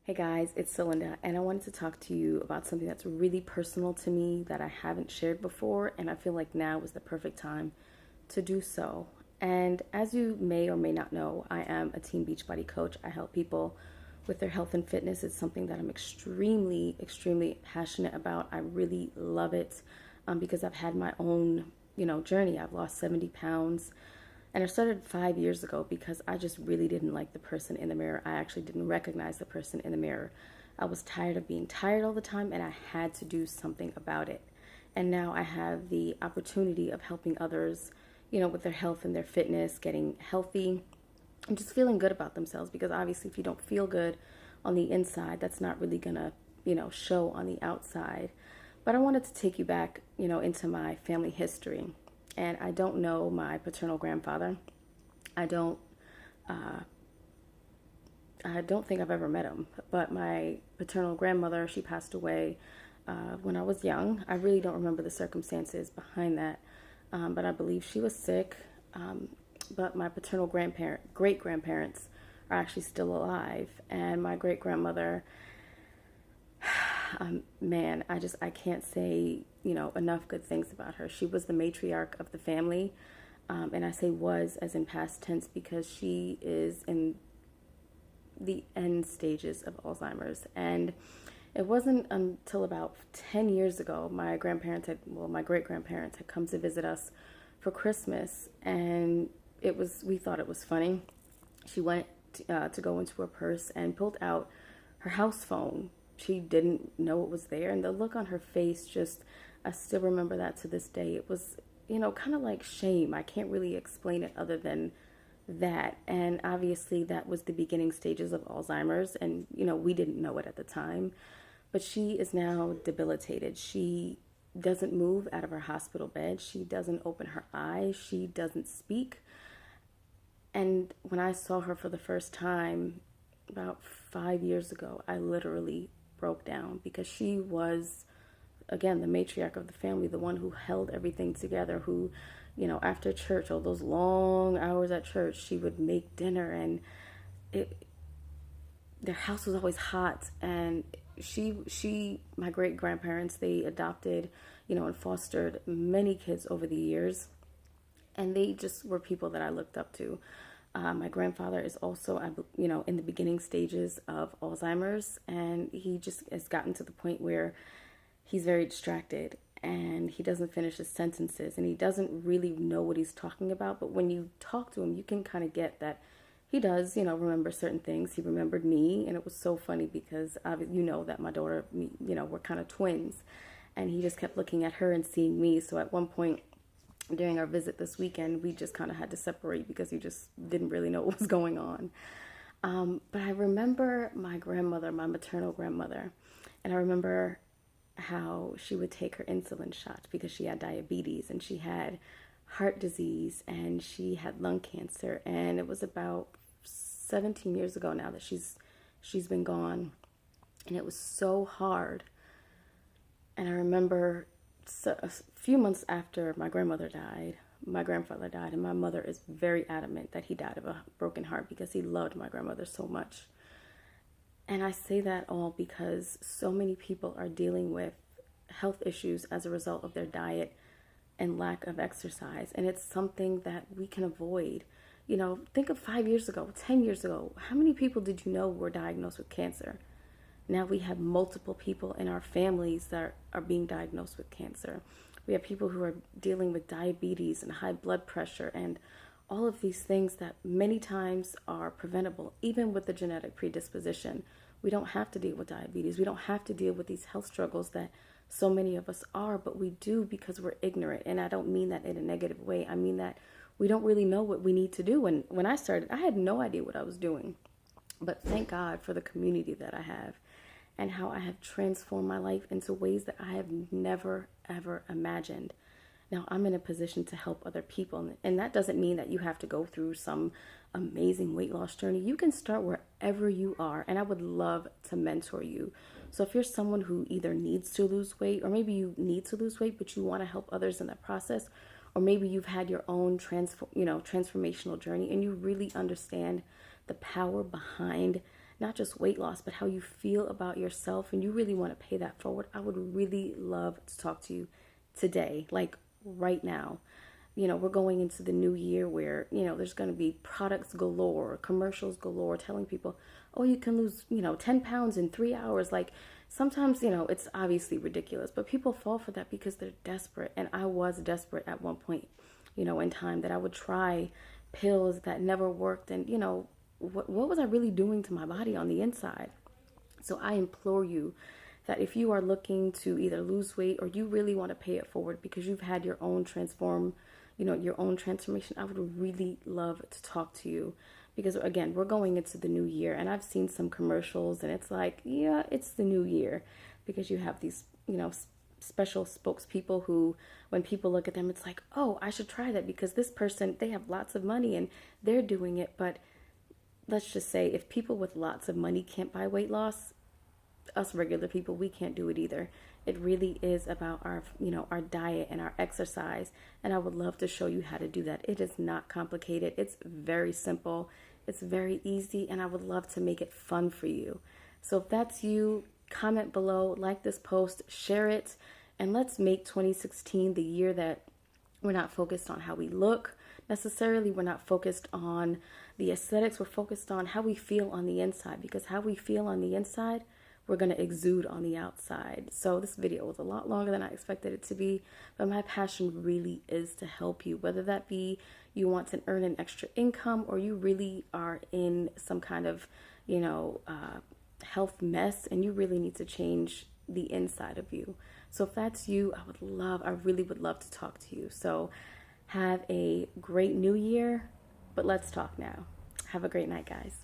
Hey guys, it's Celinda, and I wanted to talk to you about something that's really personal to me that I haven't shared before, and I feel like now is the perfect time to do so. And as you may or may not know, I am a Team Beachbody coach. I help people with their health and fitness. It's something that I'm extremely passionate about. I really love it because I've had my own, journey. I've lost 70 pounds. And I started 5 years ago because I just really didn't like the person in the mirror. I actually didn't recognize the person in the mirror. I was tired of being tired all the time and I had to do something about it. And now I have the opportunity of helping others, with their health and their fitness, getting healthy and just feeling good about themselves. Because obviously, if you don't feel good on the inside, that's not really gonna, show on the outside. But I wanted to take you back, into my family history. And I don't know my paternal grandfather. I don't I don't think I've ever met him, but my paternal grandmother, she passed away when I was young. I really don't remember the circumstances behind that, but I believe she was sick. But my paternal great grandparents are actually still alive, and my great grandmother, man, I can't say enough good things about her. She was the matriarch of the family, and I say was as in past tense because she is in the end stages of Alzheimer's. And it wasn't until about 10 years ago, my great grandparents had come to visit us for Christmas. And we thought it was funny. She went to go into her purse and pulled out her house phone. She didn't know it was there. And the look on her face, I still remember that to this day. It was, kind of like shame. I can't really explain it other than that. And obviously that was the beginning stages of Alzheimer's, and we didn't know it at the time, but she is now debilitated. She doesn't move out of her hospital bed. She doesn't open her eyes. She doesn't speak. And when I saw her for the first time about 5 years ago, I literally broke down because she was, again, the matriarch of the family, the one who held everything together, who, after church, all those long hours at church, she would make dinner, and it, their house was always hot. And my great grandparents, they adopted, and fostered many kids over the years, and they just were people that I looked up to. My grandfather is also, in the beginning stages of Alzheimer's, and he just has gotten to the point where he's very distracted and he doesn't finish his sentences and he doesn't really know what he's talking about. But when you talk to him, you can kind of get that he does, remember certain things. He remembered me, and it was so funny because that my daughter, we're kind of twins, and he just kept looking at her and seeing me. So at one point during our visit this weekend, we just kind of had to separate because he just didn't really know what was going on. But I remember my grandmother, my maternal grandmother, and I remember how she would take her insulin shots because she had diabetes and she had heart disease and she had lung cancer. And it was about 17 years ago now that she's been gone, and it was so hard. And I remember a few months after my grandmother died, my grandfather died, and my mother is very adamant that he died of a broken heart because he loved my grandmother so much. And I say that all because so many people are dealing with health issues as a result of their diet and lack of exercise. And it's something that we can avoid. Think of 5 years ago, 10 years ago. How many people did you know were diagnosed with cancer? Now we have multiple people in our families that are being diagnosed with cancer. We have people who are dealing with diabetes and high blood pressure and all of these things that many times are preventable, even with the genetic predisposition. We don't have to deal with diabetes. We don't have to deal with these health struggles that so many of us are, but we do because we're ignorant. And I don't mean that in a negative way. I mean that we don't really know what we need to do. And when I started, I had no idea what I was doing. But thank God for the community that I have and how I have transformed my life into ways that I have never, ever imagined. Now I'm in a position to help other people. And that doesn't mean that you have to go through some amazing weight loss journey. You can start wherever you are. And I would love to mentor you. So if you're someone who either needs to lose weight, or maybe you need to lose weight, but you want to help others in that process, or maybe you've had your own transformational journey and you really understand the power behind not just weight loss, but how you feel about yourself, and you really want to pay that forward, I would really love to talk to you today, like right now. We're going into the new year where, there's going to be products galore, commercials galore telling people, oh, you can lose, 10 pounds in 3 hours. Like sometimes, it's obviously ridiculous, but people fall for that because they're desperate. And I was desperate at one point, in time, that I would try pills that never worked. And, what was I really doing to my body on the inside? So I implore you that if you are looking to either lose weight or you really want to pay it forward because you've had your own your own transformation, I would really love to talk to you, because again, we're going into the new year, and I've seen some commercials and it's like, yeah, it's the new year, because you have these, special spokespeople who, when people look at them, it's like, oh, I should try that because this person, they have lots of money and they're doing it. But let's just say, if people with lots of money can't buy weight loss, us regular people, we can't do it either. It really is about our diet and our exercise, and I would love to show you how to do that. It is not complicated. It's very simple. It's very easy, and I would love to make it fun for you. So if that's you, comment below, like this post, share it, and let's make 2016 the year that we're not focused on how we look necessarily. We're not focused on the aesthetics. We're focused on how we feel on the inside, because how we feel on the inside, we're going to exude on the outside. So this video was a lot longer than I expected it to be, but my passion really is to help you, whether that be you want to earn an extra income or you really are in some kind of, health mess and you really need to change the inside of you. So if that's you, I really would love to talk to you. So have a great new year, but let's talk now. Have a great night, guys.